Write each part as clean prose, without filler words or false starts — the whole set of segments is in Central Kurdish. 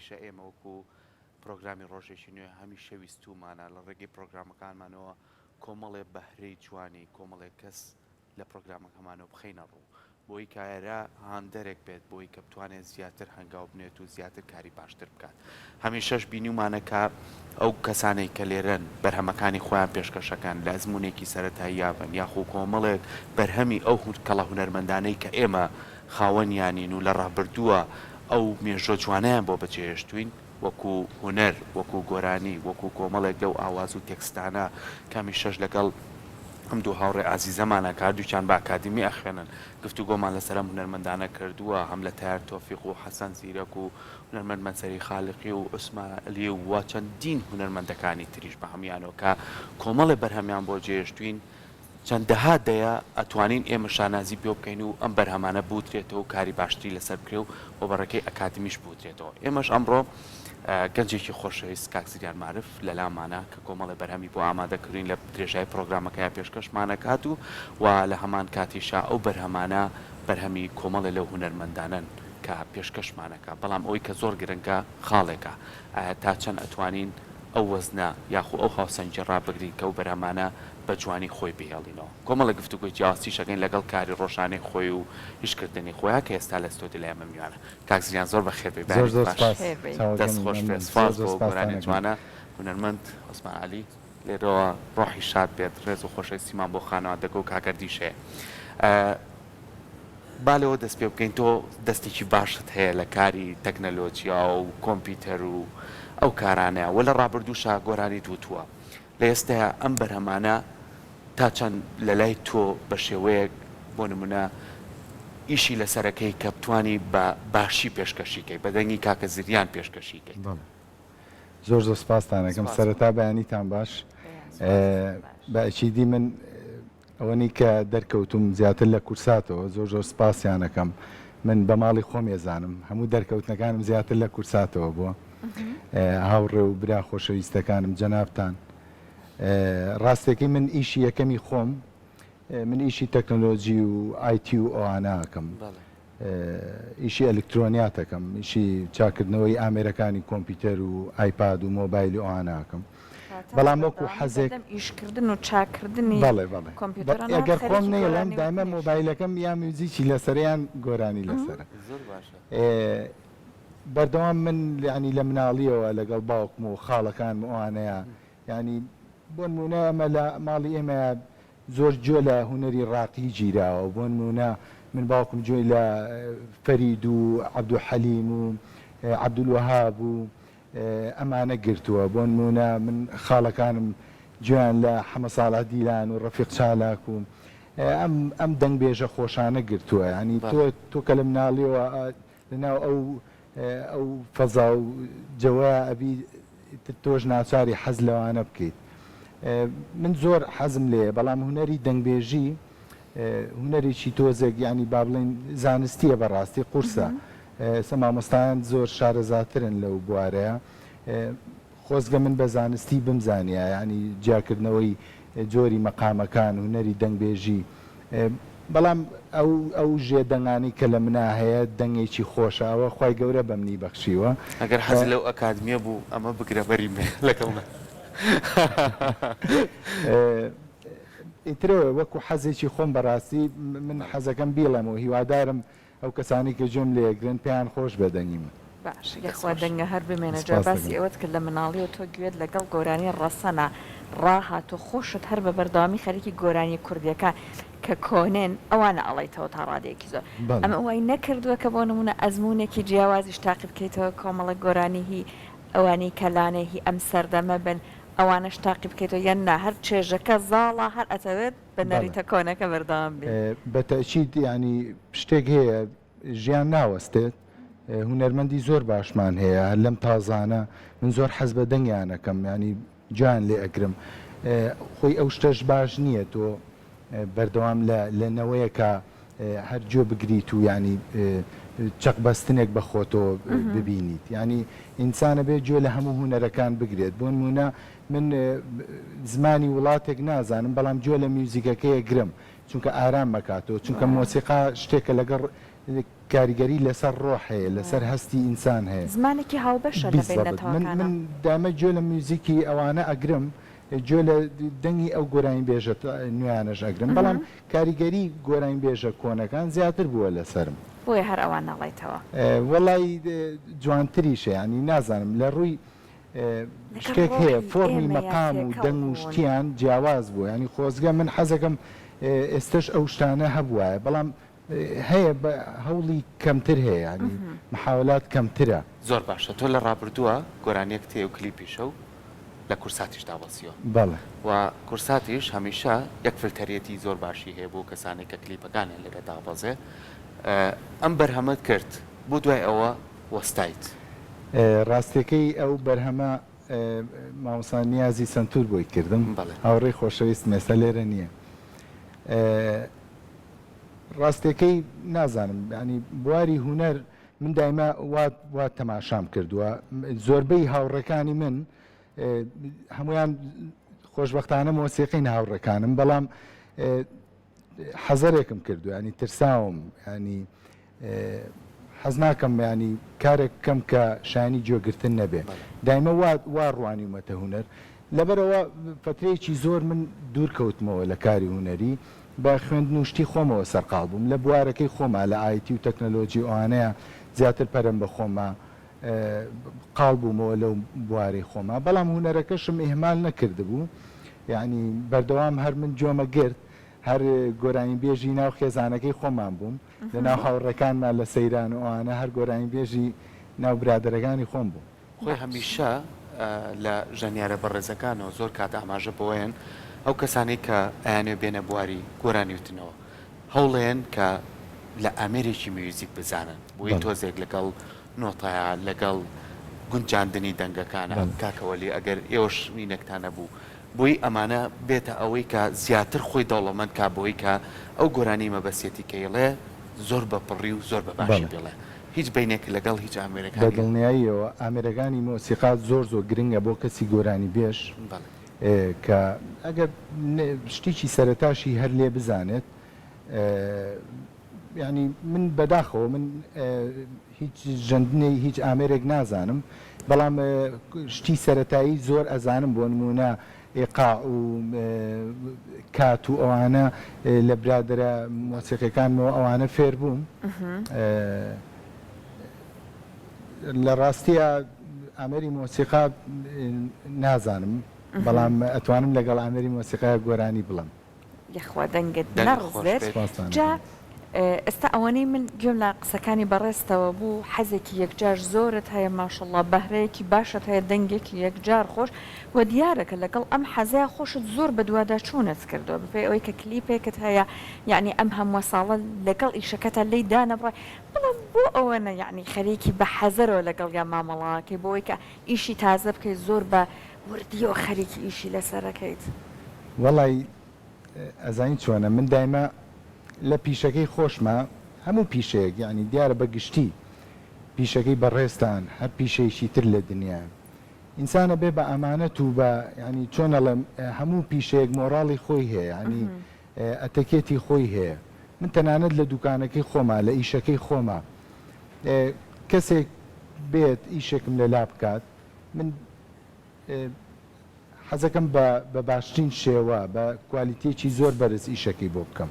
هەمیشە ئێمە وەکو پرۆگرامی ڕۆژێکی نوێ هەمیشە ویستومانە لە ڕێگەی پرۆگرامەکانمانەوە کۆمەڵێ بەهرەی جوانی کۆمەڵێک کەس لە پرۆگرامەکەمانەوە بخەینە ڕوو بۆی کایرە هاندەرێک بێت بۆی کە بتوانێت زیاتر هەنگاو بنێت و زیاتر کاری باشتر بکات هەمیشەش بینیمانەکە ئەو کەسانەی کە لێرەن بەرهەمەکانی خۆیان پێشکەشەکان لە ئەزمونێکی سەرەتایی یابن یاخۆ کۆمەڵێک بەرهەمی ئەو کەڵە هونەرمەندانەی کە ئێمە خاوەنیانین و لە ڕابردووە ئەو مێژۆ جوانیان بۆ بەجێهێشتوین وەکو هوەر وەکو گۆرانی وەکو کۆمەڵێک لەو ئاواز و تێکستانە کامی شەش لەگەڵ ئەم دوو هاوڕێ ئازیزەمانە کاردووچیان بە ئاکادمی ئەخوێنن گفتوگۆمان لەسەرم هونەرمەندانە کردووە هەم لە تایار تۆفیق و حەسەن زیرەک و هونەرمەند مەنسەری خاڵقی و عوسمانعەلی و چەندین هونەرمەندەکانی تریش بە هەمیانەوە کە کۆمەڵێ بەرهەمیان بۆ جێهێشتوین چەندەها دەیە ئەتوانین ئێمە شانازی پێ بکەین و ئەم بەرهەمانە بوترێتەوە و کاری باشتری لەسەر بکرێ و بۆ بەڕێکەی ئەکادمیش بوترێتەوە ئێمەش ئەمڕۆ گەنجێکی خۆشەویست کاکسریان معرف لە لامانە کە کۆمەڵی بەرهەمی بۆ ئامادەکردین لە درێژای پرۆگرامەکەی پێشکەشمانەکات و لە هەمان کاتیشا ئەو بەرهەمانە بەرهەمی کۆمەڵی لەو هونەرمەندانن کە پێشکەشمانەکە بەڵام ئەوەی کە زۆر گرنگە خاڵێکە تا چەند ئەتوانین ئەو وەزنە یاخو ئەو هاوسەنجی ڕابگرین کە ئەو بەرهەمانە بە جوانی خۆی بهێڵینەوە کۆمەڵە گفتوگوی جیاستی شەکەین لەگەڵ کاری ڕۆژانەی خۆی و هیچکردنی خۆیان کە ئێستا لە ستۆدی لای ئێمە میوانە کاکزیان زۆر بە خێر دەست خۆش سپاس بۆ گۆرانی جوانە هونەرمەند عوسمانعەلی لێرەوە ڕۆحی شاد بێت ڕێز و خۆشەویستیمان بۆ خانەوادەگە و کاکەردیشەیە بالەوە دەست پێ بکەین تۆ دەستێکی باشت هەیە لە کاری تەکنەلۆجیا و کۆمپیوتەر و ئەو کارانەیە وە لە ڕابردووشا گۆرانی دووتووە لە ئێستاە ئەم بەرهەمانە تا چەند لە لای تۆ بە شێوەیەک بۆ نمونە ئیشی لەسەرەکەی کە بتوانی بە باشی پێشکەشیکەی بەدەنگی کاکە زریان پێشکەشیکەی زۆر زۆر سپاسانەکەم سەرەتا بەیانیتان باش بەچیدی من ئەوەنی کە دەرکەوتم زیاتر لە کورساتەوە زۆر زۆر سپاسیانەکەم من بە ماڵی خۆم ێزانم هەموو دەرکەوتنەکانم زیاتر لە کورساتەوە بووە هاوڕێ و برا خۆشەویستەکانم جەنابتان ڕاستێکی من ئیشی یەکەمی خۆم من ئیشی تەکنۆلۆژی و ئایتی و ئەوانەکەم ئیشی ئەلکترۆنیاتەکەم ئیشی چاکردنەوەی ئامێرەکانی کۆمپیوتەر و ئایپاد و مۆبایل و ئەوانەکەم بەڵام وەکو حەزێک ئیشکردن و چاکردنی ئەگەر خۆم نێڵم دایمە مۆبایلەکەم یا میوزیکی لەسەریان گۆرانی لەسرە بەردەوام من ینی لە مناڵیەوە لەگەڵ باوکم و خاڵەکان ئەوانەیە ینی بۆ نمونە ئەمە لە ماڵی ئێمە زۆر جۆ لە هونەری ڕاقی گیراوە بۆ نمونە من باوکم جۆی لە فەرید و عەبدولحەلیم و عەبدولوەهاب و ئەمانە گرتووە بۆ نمونە من خاڵەکانم گویان لە حەمە ساڵح دیلان و ڕەفیق چالاک و ئەم دەنگبێژە خۆشانە گرتووە ینی تۆ کە لە مناڵیەوە لەناو ئەو فەزا و جەوە ئەبی تۆش ناچاری حەز لەوانە بکەیت من زۆر حەزم لێ بەڵام هونەری دەنگبێژی هونەرێکی تۆزێک ینی با بڵێن زانستیە بەڕاستی قورسە مامۆستایان زۆر شارەزاترن لەو بوارەیە خۆزگە من بە زانستی بمزانیە ینی جیاکردنەوەی جۆری مەقامەکان هونەری دەنگبێژی بەڵام ئەو ژێدەنگانی کە لە منا هەیە دەنگێکی خۆشەوە خی گەورە بەمنی بەخشیوە ئەگەر حەز لەو ئەکادمیە بوو ئەمە بگرە بەری مێ لەگەڵمە ئیترەوە وەکو حەزێکی خۆم بەڕاستی من حەزەکەم بیڵێمەوە هیوادارم ئەو کەسانی کە جۆم لێگرن پێیان خۆش بەدەنگی من باش یخوا دەنگە هەر بمێنە جا باسی ئەوەت کرد لە مناڵی و تۆ گوێت لەگەڵ گۆرانی ڕەسەنە ڕاهات و خۆشت هەر بە بەردەوامی خەریکی گۆرانی کوردیەکە کە کۆنێن ئەوانە ئەڵێیتەوە تا ڕادەیەکی زۆر ئەمە ئەوەی نەکردووە کە بۆ نمونە ئەزمونێکی جیاوازیش تاقی بکەیتەوە کۆمەڵە گۆرانی هی ئەوانەی کەلانێ هی ئەم سەردەمە بن ئەوانش تاقی بکەیتەوە یان نا هەر چێژەکە زاڵە هەر ئەتەوێت بە نەریتە کۆنەکە بەردەوام بێت بەتەچید ینی شتێک هەیە ژیان ناوەستێت هونەرمەندی زۆر باشمان هەیە لەم تازانە من زۆر حەز بە دەنگیانەکەم ینی جوان لێ ئەگرم خۆی ئەو شتەش باش نییە تۆ بەردەوام لەنەوەیەکە هەر جۆ بگریت و ینی چەقبەستنێک بە خۆتۆ ببینیت ینی ئینسانە بێت جۆ لە هەموو هونەرەکان بگرێت بۆ نمونە من زمانی وڵاتێک نازانم بەڵام جۆ لە میوزیکەکەیە گرم چونکە ئارام مەکاتەوە چونکە مۆسیقا شتێکە لەگەڵ کاریگەری لەسەر ڕۆح هەیە لەسەر هەستی ئینسان هەیە زمانێکی هاوبەشە لە بین نەتەوەکانە. من دامە گوێ لە میوزیکی ئەوانە ئەگرم گوێ لە دەنگی ئەو گۆرانی بێژە نوێیانەش ئەگرم بەڵام کاریگەری گۆرانی بێژە کۆنەکان زیاتر بووە لەسرم بۆیە هەر ئەوان ناڵێتەوە وەڵی جوانتریشە ینی نازانم لە ڕووی شتێک هەیە فۆرمی مەقام و دەنگ و شتیان جیاواز بوو ینی خۆزگە من حەزەکەم ئێستش ئەو شتانە هەبووە بەڵام هەیە بە هەوڵی کەمتر هەیە ینی محاولات کەمترە. زۆر باشە تۆ لە ڕابردووە گۆرانیەک تێ و کلیپیشە و لە کورساتیش دابەسیەوە بەڵێ و کورساتیش هەمیشە یەک فلتەرەتی زۆر باشی هەیە بۆ کەسانێک کە کلیپەکانیان لەگە دابەزێ ئەم بەرهەمەت کرد بۆ دوای ئەوە وەستایت. ڕاستیەکەی ئەو بەرهەمە مامۆستا نیازی سنتور بۆی کردم هاوڕێی خۆشەویست مێستا لێرە نییە. ڕاستیەکەی نازانم ینی بواری هوەر من دایما وا تەماشام کردووە زۆربەی هاوڕەکانی من هەمویان خۆشببختانە مۆسیقین هاوڕەکانم بەڵام حەزەرێکم کردو ینی ترساوم ینی حەز ناکەم ینی کارێک کەم کە شانی جۆگرتن نەبێ دایمە وا ڕوانیومەتە هوەر لەبەرەوە فترەیەکی زۆر من دوورکەوتمەوە لە کاری هوەری بە خوێندن و شتی خۆمەوە سەرقاڵ بووم لە بوارەکەی خۆما لە ئایتی و تەکنەلۆجی ئەوانەیە زیاتر پەرم بە خۆما قاڵ بوومەوە لەو بوارەی خۆما بەڵام هوەرەکەشم ئیهمال نەکرد بوو یعنی بەردەوام هەر من جۆمە گرت هەر گۆرانی بێژی ناو خێزانەکەی خۆمان بووم لە ناو هاوڕەکانمان لە سەیران و ئەوانە هەر گۆرانی بێژی ناو برادەرەکانی خۆم بوو. خۆی هەمیشە لە ژەنیارە بەڕێزەکانەوە زۆر کات ئاماژە بۆیان ئەو کەسانی کە ئەیانێ بێنە بواری گۆرانی وتنەوە هەوڵێن کە لە ئامێرێکی میوزیک بزانن بۆی تۆزێک لەگەڵ نۆتایە لەگەڵ گونجاندنی دەنگەکانە کاکەوەلی ئەگەر ئێوەش مینەکتانە بوو بۆی ئەمانە بێتە ئەوەی کە زیاتر خۆی دەوڵەمەند کا بۆی کە ئەو گۆرانی مەبەسیەتی کەیڵێ زۆر بەپڕی و زۆر بە باشی بڵێ هیچ بینێک لەگەڵ هیچ ئامێرەکان بەدڵنیاییەوە ئامێرەکانی مۆسیقات زۆر گرنگە بۆ کەسی گۆرانی بێش کە ئەگەر شتێکی سەرەتاشی هەر لێ بزانێت ینی من بەداخەوە من هیچ ژەندنی هیچ ئامێرێک نازانم بەڵام شتی سەرەتایی زۆر ئەزانم بۆ نمونە ئێقا و کات و ئەوانە لە برادرە مۆسیقیەکانەوە ئەوانە فێر بووم لە ڕاستیە ئامێری مۆسیقا نازانم بەڵام ئەتوانم لەگەڵ ئامێری مۆسیقای گۆرانی بڵم یخوا دەنگت نەڕزێت جا ئێستا ئەوەنەی من گوێم لە قسەکانی بەڕێستەوە بوو حەزێکی یەکجار زۆرت هەیە ماشەڵڵا بەهرەیەکی باشت هەیە دەنگێکی یەکجار خۆش و دیارەکە لەگەڵ ئەم حەزەیە خۆشت زۆر بە دووادا چوونت کردەوە بپێ ئەوەی کە کلیپێکت هەیە یعنی ئەم هەموو ساڵە لەگەڵ ئیشەکەتە لی دانەبڕای بەڵام بۆ ئەوەنە یعنی خەریکی بە حەزەرەوە لەگەڵ یا مامەڵاکەی بۆی کە ئیشی تازە بکەیت زۆر بە وردیەوە خەریکی ئیشی لەسەرەکەیت وەڵی ئەزانی چۆنە من دایمە لە پیشەکەی خۆشمە هەموو پیشەیەک یعنی دیارە بەگشتی پیشەکەی بەڕێستان هەر پیشەیشی تر لە دنیا ئینسانە بێ بە ئەمانەت و بە ینی چۆنە لە هەموو پیشەیەک مۆراڵی خۆی هەیە ینی ئەتەکێتی خۆی هەیە من تەنانەت لە دوکانەکەی خۆما لە ئیشەکەی خۆما کەسێک بێت ئیشێکم لە لا بکات من حەزەکەم بە باشترین شێوە بە کوالیتێکی زۆر بەرز ئیشەکەی بۆ بکەم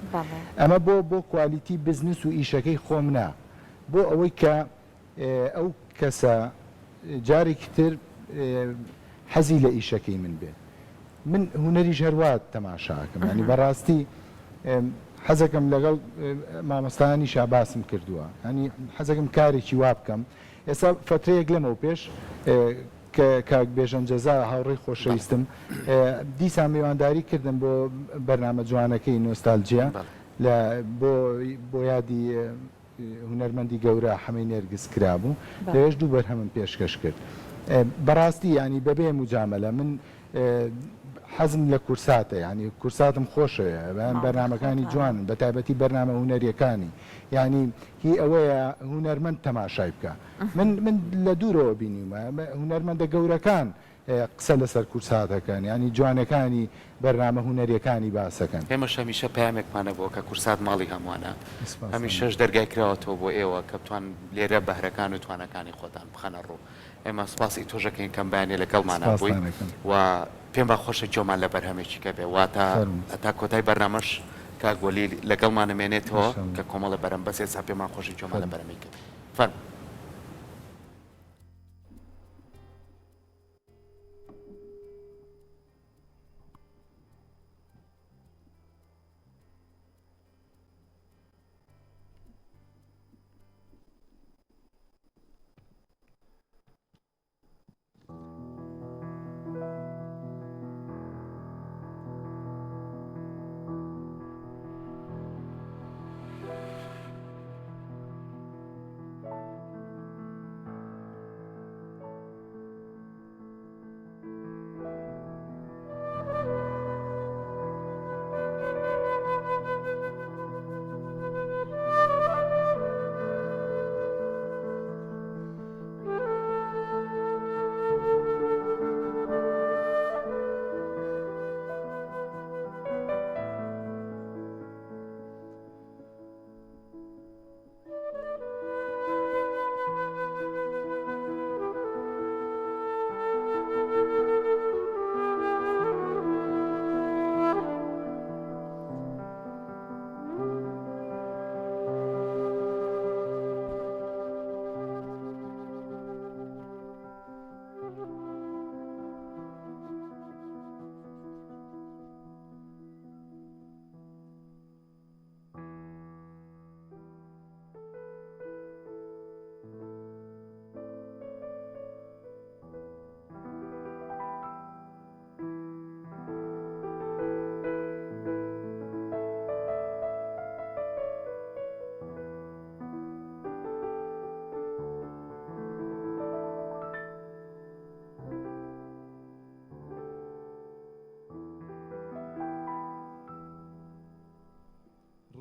ئەمە بۆ کوالیتی بزنس و ئیشەکەی خۆم نا بۆ ئەوەی کە ئەو کەسە جارێکی تر حەزی لە ئیشەکەی من بێت من هوەری ژەروات تەماشاکەم ینی بەڕاستی حەزەکەم لەگەڵ مامۆستایانی شاباسم کردووە ینی حەزەکەم کارێکی وا بکەم ئێستا فترەیەک لەمەوە پێش کە کاک بێژەم جەزا هاوڕێی خۆشەویستم دیسان میوانداری کردم بۆ بەرنامە جوانەکەی نۆستالجیا بۆ یادی هونەرمەندی گەورە حەمەی نێرگس کرابوو لەوێش دوو بەرهەمم پێشکەش کرد بەڕاستی ینی بەبێ موجامەلە من حەزم لە کورساتە ینی کورساتم خۆشەیە بەرنامەکانی جوانن بە تایبەتی بەرنامە هونەریەکانی ینی هی ئەوەیە هونەرمەند تەماشای بکە من لە دوورەوە بینیمە هونەرمەندە گەورەکان قسە لەسەر کورساتەکەن ینی جوانەکانی بەرنامە هونەریەکانی باسەکەن. ئێمەش هەمیشە پامێکمانە بۆ کە کورسات ماڵی هەمووانە هەمیشەش دەرگای کراوەتەوە بۆ ئێوە کە بتوان لێرە بەهرەکان و توانەکانی خۆتان بخەنە ڕوو. ئێمە سپاسی تۆژەکەین کەم بەیانێ لەگەڵمانە بووی و پێم با خۆشە جۆمان لە بەرهەمێکی کە بێ واتە تا کۆتای بەرنامەش کاگۆلی لەگەڵمانەمێنێتەوە کە کۆمەڵە بەرەم بەسێ سا پێمان خۆشی جۆمان لە بەرەمی کرد. فەرموو.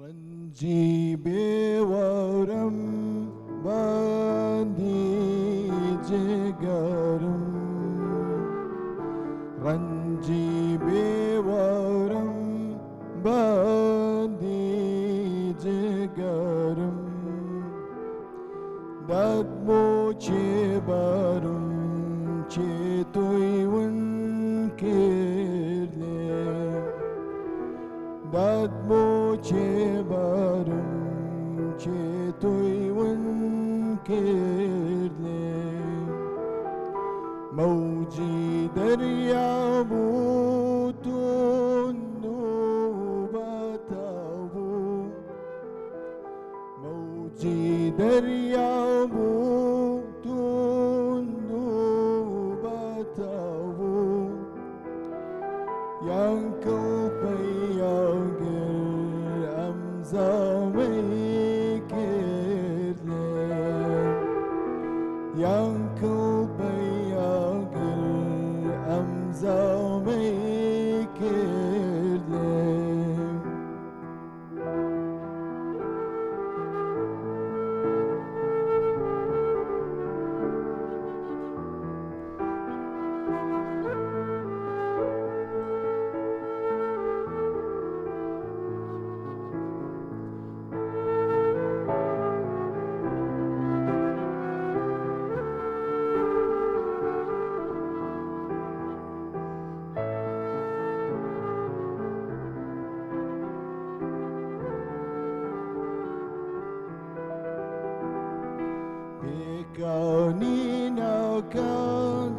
رنجی بیوارم باندی جگرم رنجی بیوارم باندی جگرم داد مو چه بارم چه توی ون کرده داد مو چه بارم چه توی ون کرده موجی دریا بودون نوبتاو موجی دریا بودون نوبتاو yanko peyagir amzame kirle yanko peyagir amzame kirle كوني نكون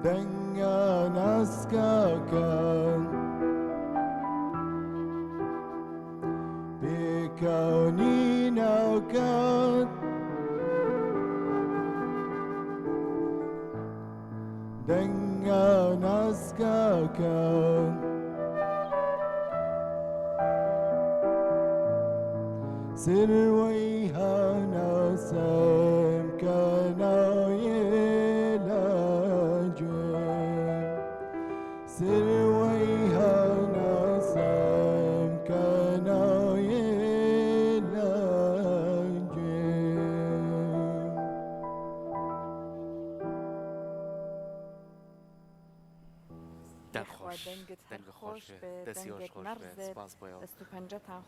دنيا نسككن بكوني نكون دنيا نسككن سرويها ناسم كنا يلاجم سرويها ناسم كنا يلاجم دەنگت هەر دەنگ خۆش بێت دەستی دەنگت خۆش بێت نەڕزێت سپاس بۆیەوە دەست و پەنجەتان